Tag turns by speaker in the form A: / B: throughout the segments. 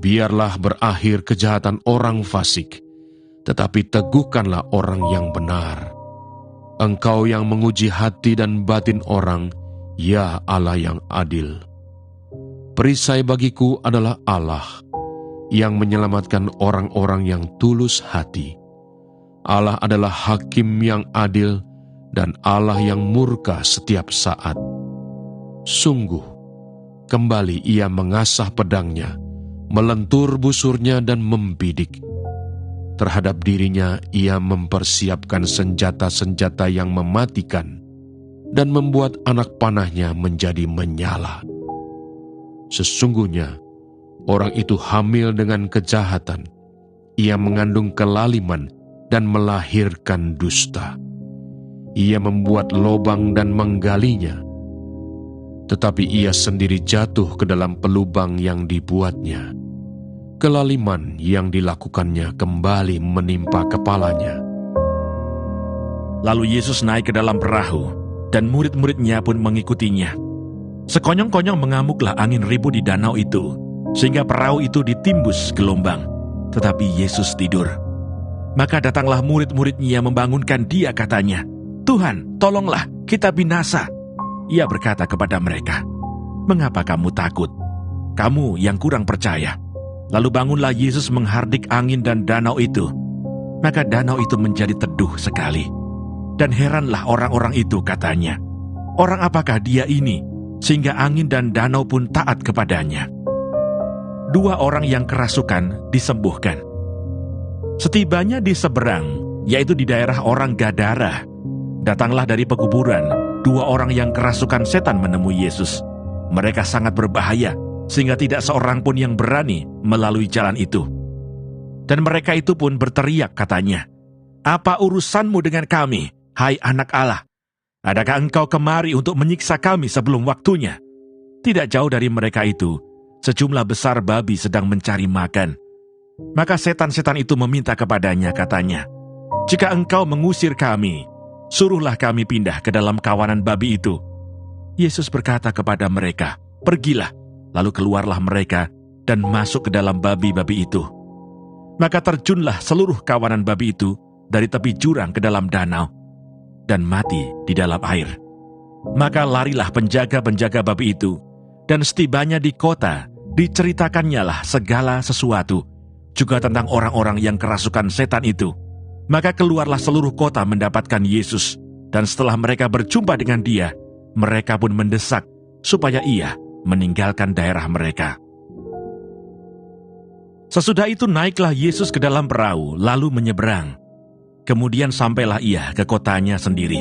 A: biarlah berakhir kejahatan orang fasik, tetapi teguhkanlah orang yang benar. Engkau yang menguji hati dan batin orang, ya Allah yang adil. Perisai bagiku adalah Allah, yang menyelamatkan orang-orang yang tulus hati. Allah adalah hakim yang adil, dan Allah yang murka setiap saat. Sungguh, kembali ia mengasah pedangnya, melentur busurnya dan membidik. Terhadap dirinya ia mempersiapkan senjata-senjata yang mematikan, dan membuat anak panahnya menjadi menyala. Sesungguhnya, orang itu hamil dengan kejahatan, ia mengandung kelaliman dan melahirkan dusta. Ia membuat lobang dan menggalinya, tetapi ia sendiri jatuh ke dalam pelubang yang dibuatnya. Kelaliman yang dilakukannya kembali menimpa kepalanya.
B: Lalu Yesus naik ke dalam perahu, dan murid-muridnya pun mengikutinya. Sekonyong-konyong mengamuklah angin ribut di danau itu, sehingga perahu itu ditimbus gelombang. Tetapi Yesus tidur. Maka datanglah murid-muridnya membangunkan dia, katanya, "Tuhan, tolonglah, kita binasa." Ia berkata kepada mereka, "Mengapa kamu takut? Kamu yang kurang percaya." Lalu bangunlah Yesus menghardik angin dan danau itu. Maka danau itu menjadi teduh sekali. Dan heranlah orang-orang itu, katanya, "Orang apakah dia ini, sehingga angin dan danau pun taat kepadanya?" 2 orang yang kerasukan disembuhkan. Setibanya di seberang, yaitu di daerah orang Gadara, datanglah dari pekuburan 2 orang yang kerasukan setan menemui Yesus. Mereka sangat berbahaya, sehingga tidak seorang pun yang berani melalui jalan itu. Dan mereka itu pun berteriak, katanya, "Apa urusanmu dengan kami, hai anak Allah? Adakah engkau kemari untuk menyiksa kami sebelum waktunya?" Tidak jauh dari mereka itu, sejumlah besar babi sedang mencari makan. Maka setan-setan itu meminta kepadanya, katanya, "Jika engkau mengusir kami, suruhlah kami pindah ke dalam kawanan babi itu." Yesus berkata kepada mereka, "Pergilah." Lalu keluarlah mereka dan masuk ke dalam babi-babi itu. Maka terjunlah seluruh kawanan babi itu dari tepi jurang ke dalam danau, dan mati di dalam air. Maka larilah penjaga-penjaga babi itu, dan setibanya di kota, diceritakannya lah segala sesuatu, juga tentang orang-orang yang kerasukan setan itu. Maka keluarlah seluruh kota mendapatkan Yesus, dan setelah mereka berjumpa dengan dia, mereka pun mendesak supaya ia meninggalkan daerah mereka. Sesudah itu naiklah Yesus ke dalam perahu, lalu menyeberang. Kemudian sampailah ia ke kotanya sendiri.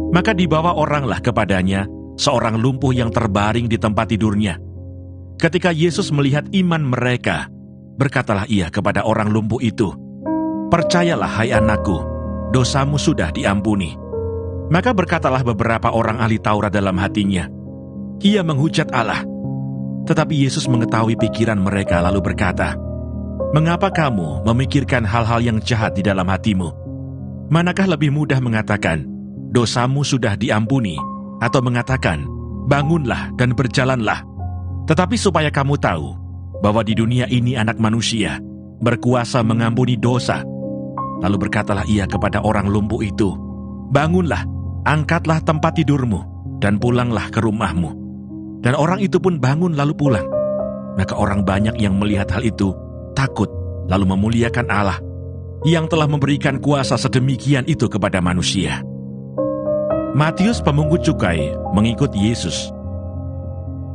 B: Maka dibawa oranglah kepadanya seorang lumpuh yang terbaring di tempat tidurnya. Ketika Yesus melihat iman mereka, berkatalah ia kepada orang lumpuh itu, "Percayalah, hai anakku, dosamu sudah diampuni." Maka berkatalah beberapa orang ahli Taurat dalam hatinya, "Ia menghujat Allah." Tetapi Yesus mengetahui pikiran mereka lalu berkata, "Mengapa kamu memikirkan hal-hal yang jahat di dalam hatimu? Manakah lebih mudah mengatakan, 'Dosamu sudah diampuni,' atau mengatakan, 'Bangunlah dan berjalanlah'? Tetapi supaya kamu tahu bahwa di dunia ini Anak Manusia berkuasa mengampuni dosa." Lalu berkatalah ia kepada orang lumpuh itu, "Bangunlah, angkatlah tempat tidurmu, dan pulanglah ke rumahmu." Dan orang itu pun bangun lalu pulang. Maka orang banyak yang melihat hal itu takut, lalu memuliakan Allah, yang telah memberikan kuasa sedemikian itu kepada manusia. Matius pemungut cukai mengikut Yesus.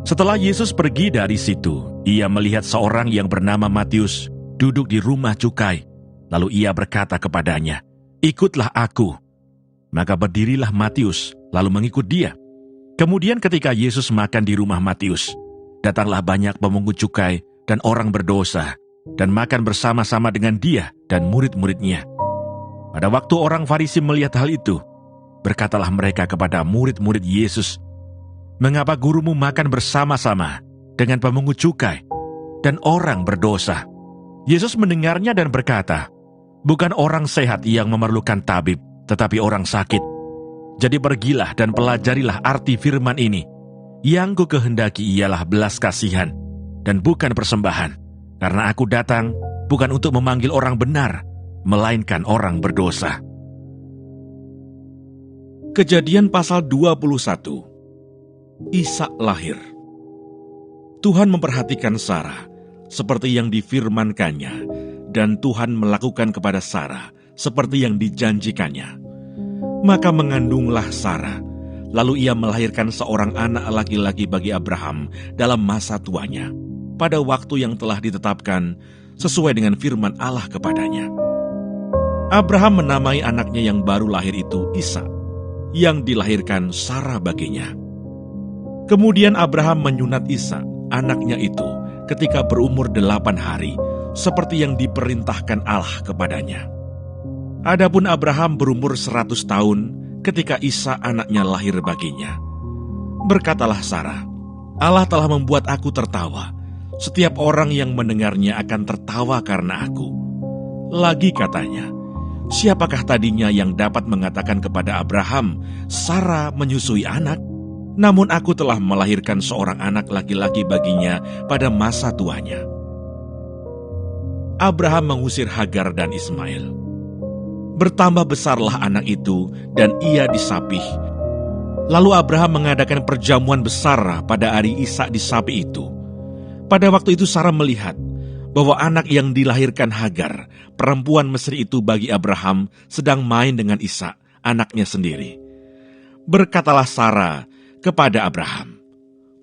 B: Setelah Yesus pergi dari situ, ia melihat seorang yang bernama Matius duduk di rumah cukai. Lalu ia berkata kepadanya, "Ikutlah aku." Maka berdirilah Matius, lalu mengikut dia. Kemudian ketika Yesus makan di rumah Matius, datanglah banyak pemungut cukai dan orang berdosa, dan makan bersama-sama dengan dia dan murid-muridnya. Pada waktu orang Farisi melihat hal itu, berkatalah mereka kepada murid-murid Yesus, "Mengapa gurumu makan bersama-sama dengan pemungut cukai dan orang berdosa?" Yesus mendengarnya dan berkata, "Bukan orang sehat yang memerlukan tabib, tetapi orang sakit. Jadi pergilah dan pelajarilah arti firman ini, 'Yang ku kehendaki ialah belas kasihan, dan bukan persembahan, karena aku datang bukan untuk memanggil orang benar, melainkan orang berdosa. Kejadian pasal 21. Ishak lahir. Tuhan memperhatikan Sarah seperti yang difirmankannya, dan Tuhan melakukan kepada Sarah seperti yang dijanjikannya. Maka mengandunglah Sarah, lalu ia melahirkan seorang anak laki-laki bagi Abraham dalam masa tuanya, pada waktu yang telah ditetapkan sesuai dengan firman Allah kepadanya. Abraham menamai anaknya yang baru lahir itu Ishak, yang dilahirkan Sarah baginya. Kemudian Abraham menyunat Ishak, anaknya itu, ketika berumur 8 hari, seperti yang diperintahkan Allah kepadanya. Adapun Abraham berumur 100 tahun ketika Ishak anaknya lahir baginya. Berkatalah Sarah, Allah telah membuat aku tertawa. Setiap orang yang mendengarnya akan tertawa karena aku. Lagi katanya, siapakah tadinya yang dapat mengatakan kepada Abraham, Sarah menyusui anak? Namun aku telah melahirkan seorang anak laki-laki baginya pada masa tuanya. Abraham mengusir Hagar dan Ismail. Bertambah besarlah anak itu, dan ia disapih. Lalu Abraham mengadakan perjamuan besar pada hari Ishak disapi itu. Pada waktu itu Sarah melihat bahwa anak yang dilahirkan Hagar, perempuan Mesir itu bagi Abraham, sedang main dengan Ishak, anaknya sendiri. Berkatalah Sarah kepada Abraham,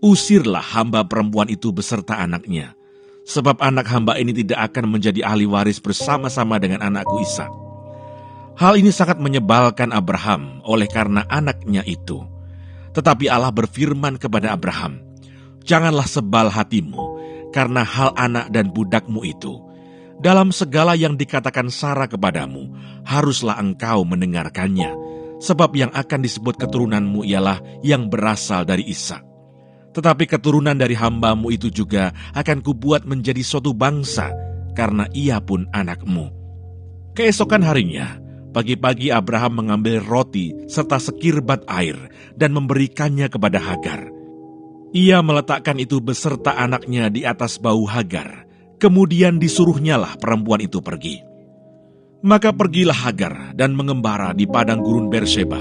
B: usirlah hamba perempuan itu beserta anaknya, sebab anak hamba ini tidak akan menjadi ahli waris bersama-sama dengan anakku Ishak. Hal ini sangat menyebalkan Abraham oleh karena anaknya itu. Tetapi Allah berfirman kepada Abraham, janganlah sebal hatimu karena hal anak dan budakmu itu. Dalam segala yang dikatakan Sarah kepadamu, haruslah engkau mendengarkannya, sebab yang akan disebut keturunanmu ialah yang berasal dari Ishak. Tetapi keturunan dari hambamu itu juga akan kubuat menjadi suatu bangsa, karena ia pun anakmu. Keesokan harinya, pagi-pagi Abraham mengambil roti serta sekirbat air dan memberikannya kepada Hagar. Ia meletakkan itu beserta anaknya di atas bahu Hagar. Kemudian disuruhnyalah perempuan itu pergi. Maka pergilah Hagar dan mengembara di padang gurun Berseba.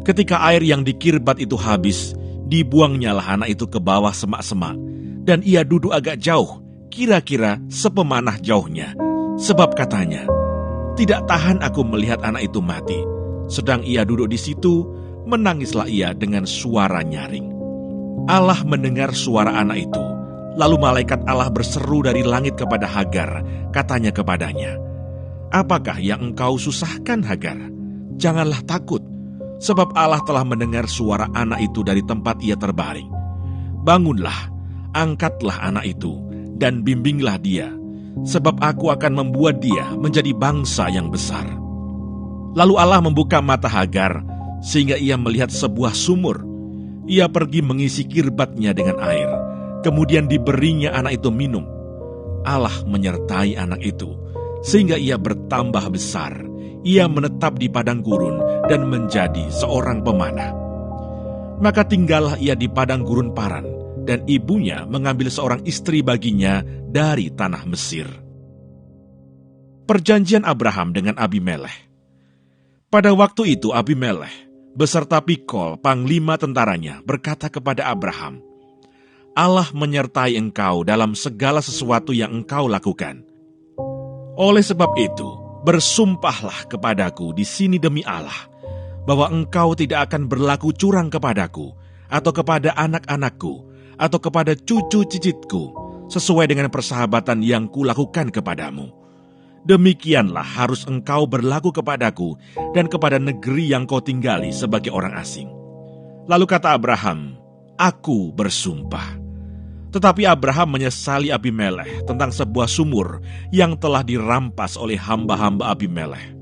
B: Ketika air yang dikirbat itu habis, dibuangnyalah anak itu ke bawah semak-semak, dan ia duduk agak jauh, kira-kira sepemanah jauhnya, sebab katanya, tidak tahan aku melihat anak itu mati. Sedang ia duduk di situ, menangislah ia dengan suara nyaring. Allah mendengar suara anak itu. Lalu malaikat Allah berseru dari langit kepada Hagar, katanya kepadanya, apakah yang engkau susahkan Hagar? Janganlah takut, sebab Allah telah mendengar suara anak itu dari tempat ia terbaring. Bangunlah, angkatlah anak itu, dan bimbinglah dia, sebab aku akan membuat dia menjadi bangsa yang besar. Lalu Allah membuka mata Hagar, sehingga ia melihat sebuah sumur. Ia pergi mengisi kirbatnya dengan air, kemudian diberinya anak itu minum. Allah menyertai anak itu, sehingga ia bertambah besar. Ia menetap di padang gurun dan menjadi seorang pemanah. Maka tinggallah ia di padang gurun Paran, dan ibunya mengambil seorang istri baginya dari tanah Mesir. Perjanjian Abraham dengan Abimelekh. Pada waktu itu Abimelekh beserta Pikol, panglima tentaranya, berkata kepada Abraham, Allah menyertai engkau dalam segala sesuatu yang engkau lakukan. Oleh sebab itu, bersumpahlah kepadaku di sini demi Allah, bahwa engkau tidak akan berlaku curang kepadaku, atau kepada anak-anakku, atau kepada cucu cicitku, sesuai dengan persahabatan yang kulakukan kepadamu. Demikianlah harus engkau berlaku kepadaku dan kepada negeri yang kau tinggali sebagai orang asing. Lalu kata Abraham, aku bersumpah. Tetapi Abraham menyesali Abimelekh tentang sebuah sumur yang telah dirampas oleh hamba-hamba Abimelekh.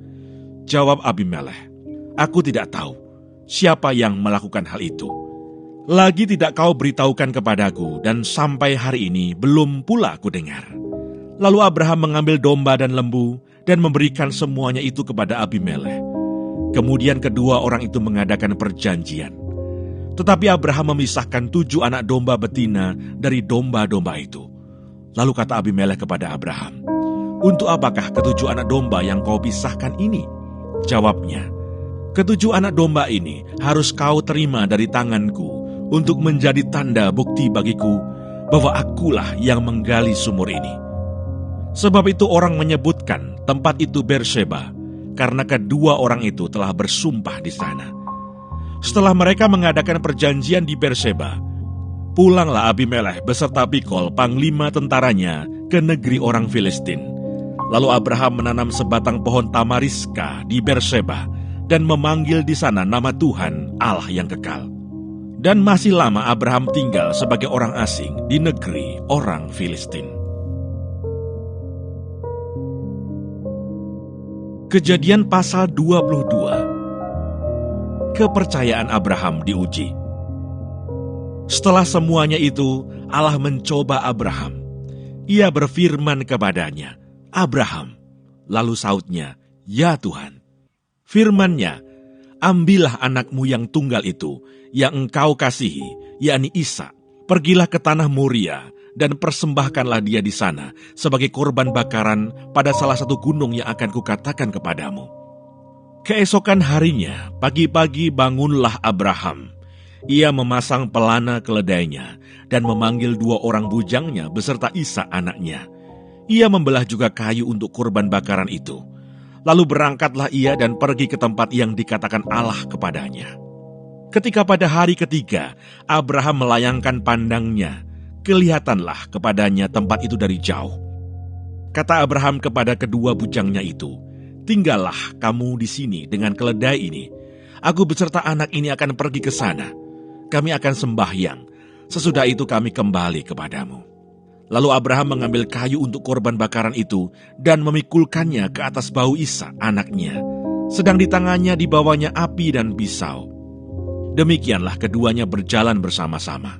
B: Jawab Abimelekh, aku tidak tahu siapa yang melakukan hal itu. Lagi tidak kau beritahukan kepadaku, dan sampai hari ini belum pula aku dengar. Lalu Abraham mengambil domba dan lembu dan memberikan semuanya itu kepada Abimelekh. Kemudian kedua orang itu mengadakan perjanjian. Tetapi Abraham memisahkan 7 anak domba betina dari domba-domba itu. Lalu kata Abimelek kepada Abraham, "Untuk apakah ketujuh anak domba yang kau pisahkan ini?" Jawabnya, "Ketujuh anak domba ini harus kau terima dari tanganku untuk menjadi tanda bukti bagiku bahwa akulah yang menggali sumur ini." Sebab itu orang menyebutkan tempat itu Berseba, karena kedua orang itu telah bersumpah di sana. Setelah mereka mengadakan perjanjian di Berseba, pulanglah Abimelek beserta Pikol, panglima tentaranya, ke negeri orang Filistin. Lalu Abraham menanam sebatang pohon tamariska di Berseba dan memanggil di sana nama Tuhan, Allah yang kekal. Dan masih lama Abraham tinggal sebagai orang asing di negeri orang Filistin. Kejadian pasal 22. Kepercayaan Abraham diuji. Setelah semuanya itu, Allah mencoba Abraham. Ia berfirman kepadanya, "Abraham." Lalu sautnya, "Ya Tuhan." Firman-Nya, "Ambillah anakmu yang tunggal itu, yang engkau kasihi, yakni Ishak. Pergilah ke tanah Moria, dan persembahkanlah dia di sana sebagai korban bakaran pada salah satu gunung yang akan kukatakan kepadamu." Keesokan harinya, pagi-pagi bangunlah Abraham. Ia memasang pelana keledainya dan memanggil 2 orang bujangnya beserta Ishak anaknya. Ia membelah juga kayu untuk korban bakaran itu. Lalu berangkatlah ia dan pergi ke tempat yang dikatakan Allah kepadanya. Ketika pada hari ketiga, Abraham melayangkan pandangnya, kelihatanlah kepadanya tempat itu dari jauh. Kata Abraham kepada kedua bujangnya itu, "Tinggallah kamu di sini dengan keledai ini. Aku beserta anak ini akan pergi ke sana. Kami akan sembahyang. Sesudah itu kami kembali kepadamu." Lalu Abraham mengambil kayu untuk korban bakaran itu dan memikulkannya ke atas bahu Ishak anaknya. Sedang di tangannya dibawanya api dan pisau. Demikianlah keduanya berjalan bersama-sama.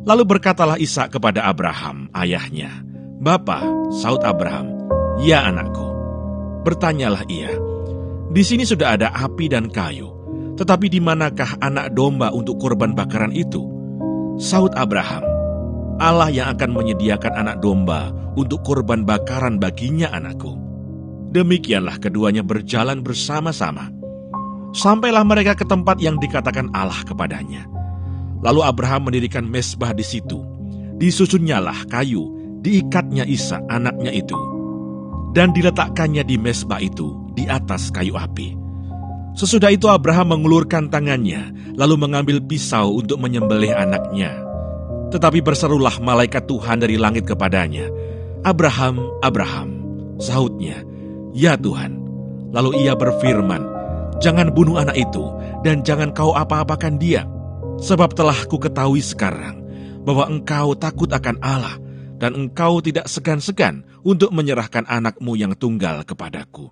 B: Lalu berkatalah Ishak kepada Abraham, ayahnya, "Bapa," saut Abraham, "Ya anakku." Bertanyalah ia, "Di sini sudah ada api dan kayu, tetapi di manakah anak domba untuk korban bakaran itu?" Saut Abraham, "Allah yang akan menyediakan anak domba untuk korban bakaran baginya anakku." Demikianlah keduanya berjalan bersama-sama. Sampailah mereka ke tempat yang dikatakan Allah kepadanya. Lalu Abraham mendirikan mezbah di situ. Disusunnyalah kayu, diikatnya Ishak anaknya itu, dan diletakkannya di mezbah itu di atas kayu api. Sesudah itu Abraham mengulurkan tangannya, lalu mengambil pisau untuk menyembelih anaknya. Tetapi berserulah malaikat Tuhan dari langit kepadanya, "Abraham, Abraham." Sahutnya, "Ya Tuhan." Lalu ia berfirman, "Jangan bunuh anak itu, dan jangan kau apa-apakan dia. Sebab telah ku ketahui sekarang bahwa engkau takut akan Allah, dan engkau tidak segan-segan untuk menyerahkan anakmu yang tunggal kepadaku."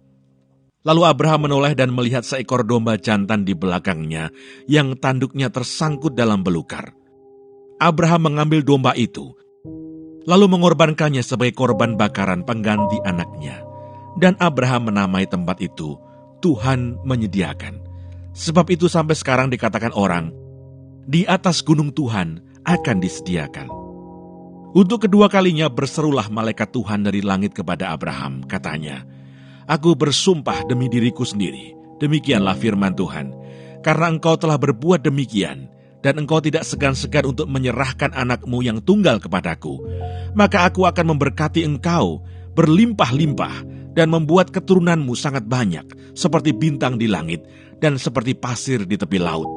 B: Lalu Abraham menoleh dan melihat seekor domba jantan di belakangnya, yang tanduknya tersangkut dalam belukar. Abraham mengambil domba itu, lalu mengorbankannya sebagai korban bakaran pengganti anaknya. Dan Abraham menamai tempat itu, "Tuhan menyediakan." Sebab itu sampai sekarang dikatakan orang, "Di atas gunung Tuhan akan disediakan." Untuk kedua kalinya berserulah malaikat Tuhan dari langit kepada Abraham, katanya, "Aku bersumpah demi diriku sendiri, demikianlah firman Tuhan, karena engkau telah berbuat demikian, dan engkau tidak segan-segan untuk menyerahkan anakmu yang tunggal kepadaku, maka aku akan memberkati engkau berlimpah-limpah dan membuat keturunanmu sangat banyak, seperti bintang di langit dan seperti pasir di tepi laut.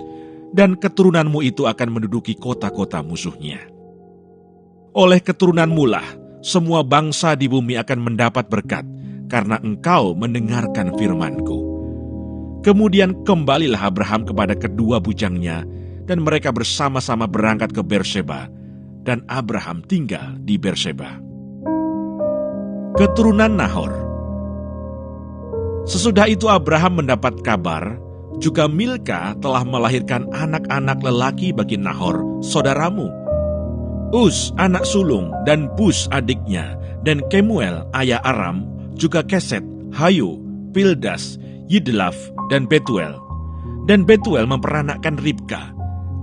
B: Dan keturunanmu itu akan menduduki kota-kota musuhnya. Oleh keturunanmu lah semua bangsa di bumi akan mendapat berkat, karena engkau mendengarkan firman-Ku." Kemudian kembalilah Abraham kepada kedua bujangnya, dan mereka bersama-sama berangkat ke Berseba, dan Abraham tinggal di Berseba. Keturunan Nahor. Sesudah itu Abraham mendapat kabar, juga Milka telah melahirkan anak-anak lelaki bagi Nahor, saudaramu. Uz, anak sulung, dan Bus adiknya, dan Kemuel, ayah Aram, juga Keset, Hayo, Pildas, Yidlaf, dan Betuel. Dan Betuel memperanakkan Ribka.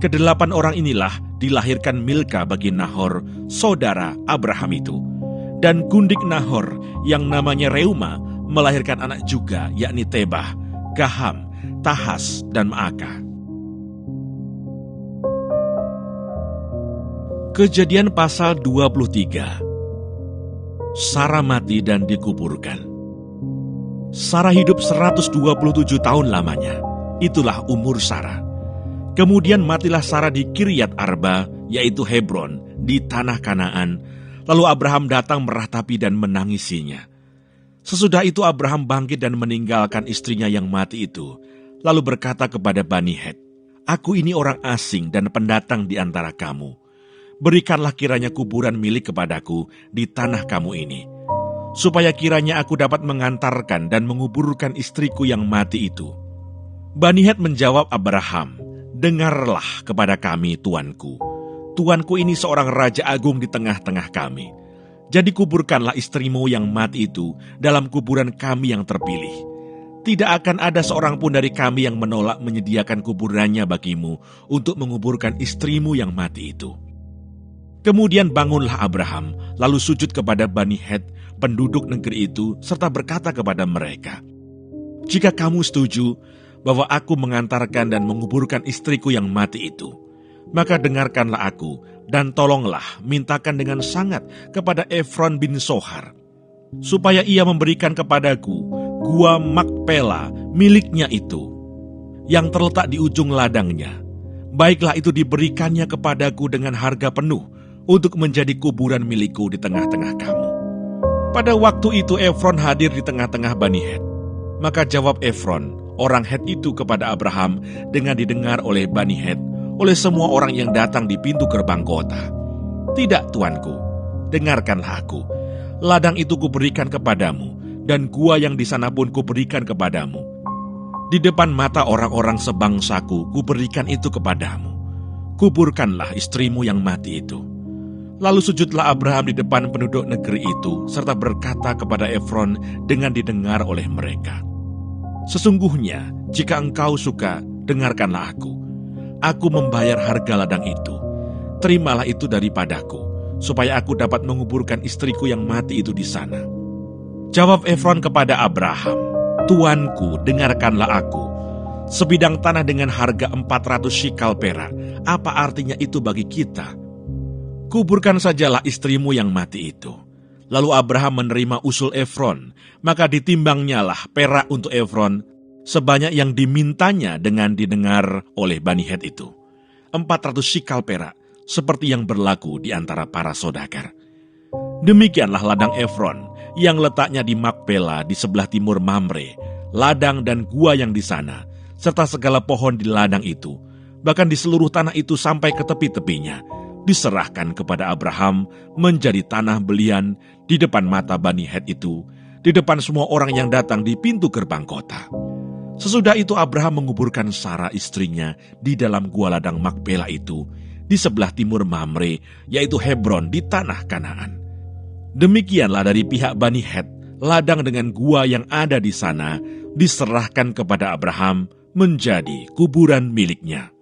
B: Kedelapan orang inilah dilahirkan Milka bagi Nahor, saudara Abraham itu. Dan gundik Nahor yang namanya Reuma melahirkan anak juga, yakni Tebah, Gaham, Tahas, dan Maaka. Kejadian pasal 23. Sarah mati dan dikuburkan. Sarah hidup 127 tahun lamanya. Itulah umur Sarah. Kemudian matilah Sarah di Kiryat Arba, yaitu Hebron, di tanah Kanaan. Lalu Abraham datang meratapi dan menangisinya. Sesudah itu Abraham bangkit dan meninggalkan istrinya yang mati itu. Lalu berkata kepada Bani Het, "Aku ini orang asing dan pendatang di antara kamu. Berikanlah kiranya kuburan milik kepadaku di tanah kamu ini, supaya kiranya aku dapat mengantarkan dan menguburkan istriku yang mati itu." Bani Het menjawab Abraham, "Dengarlah kepada kami, tuanku. Tuanku ini seorang raja agung di tengah-tengah kami. Jadi kuburkanlah istrimu yang mati itu dalam kuburan kami yang terpilih. Tidak akan ada seorang pun dari kami yang menolak menyediakan kuburannya bagimu untuk menguburkan istrimu yang mati itu." Kemudian bangunlah Abraham, lalu sujud kepada Bani Het, penduduk negeri itu, serta berkata kepada mereka, "Jika kamu setuju bahwa aku mengantarkan dan menguburkan istriku yang mati itu, maka dengarkanlah aku, dan tolonglah mintakan dengan sangat kepada Efron bin Sohar, supaya ia memberikan kepadaku gua Makpela miliknya itu, yang terletak di ujung ladangnya. Baiklah itu diberikannya kepadaku dengan harga penuh, untuk menjadi kuburan milikku di tengah-tengah kamu." Pada waktu itu Efron hadir di tengah-tengah Bani Het. Maka jawab Efron, orang Het itu, kepada Abraham dengan didengar oleh Bani Het, oleh semua orang yang datang di pintu gerbang kota, "Tidak, tuanku, dengarkanlah aku. Ladang itu kuberikan kepadamu, dan gua yang di sana pun kuberikan kepadamu. Di depan mata orang-orang sebangsaku kuberikan itu kepadamu. Kuburkanlah istrimu yang mati itu." Lalu sujudlah Abraham di depan penduduk negeri itu, serta berkata kepada Efron dengan didengar oleh mereka, "Sesungguhnya, jika engkau suka, dengarkanlah aku. Aku membayar harga ladang itu. Terimalah itu daripadaku, supaya aku dapat menguburkan istriku yang mati itu di sana." Jawab Efron kepada Abraham, "Tuanku, dengarkanlah aku. Sebidang tanah dengan harga 400 shikal perak, apa artinya itu bagi kita? Kuburkan sajalah istrimu yang mati itu." Lalu Abraham menerima usul Efron, maka ditimbangnyalah perak untuk Efron sebanyak yang dimintanya dengan didengar oleh Bani Het itu. 400 shikal perak, seperti yang berlaku di antara para saudagar. Demikianlah ladang Efron, yang letaknya di Makpela di sebelah timur Mamre, ladang dan gua yang di sana, serta segala pohon di ladang itu, bahkan di seluruh tanah itu sampai ke tepi-tepinya, diserahkan kepada Abraham menjadi tanah belian di depan mata Bani Het itu, di depan semua orang yang datang di pintu gerbang kota. Sesudah itu Abraham menguburkan Sarah istrinya di dalam gua ladang Makpela itu, di sebelah timur Mamre, yaitu Hebron di tanah Kanaan. Demikianlah dari pihak Bani Het, ladang dengan gua yang ada di sana diserahkan kepada Abraham menjadi kuburan miliknya.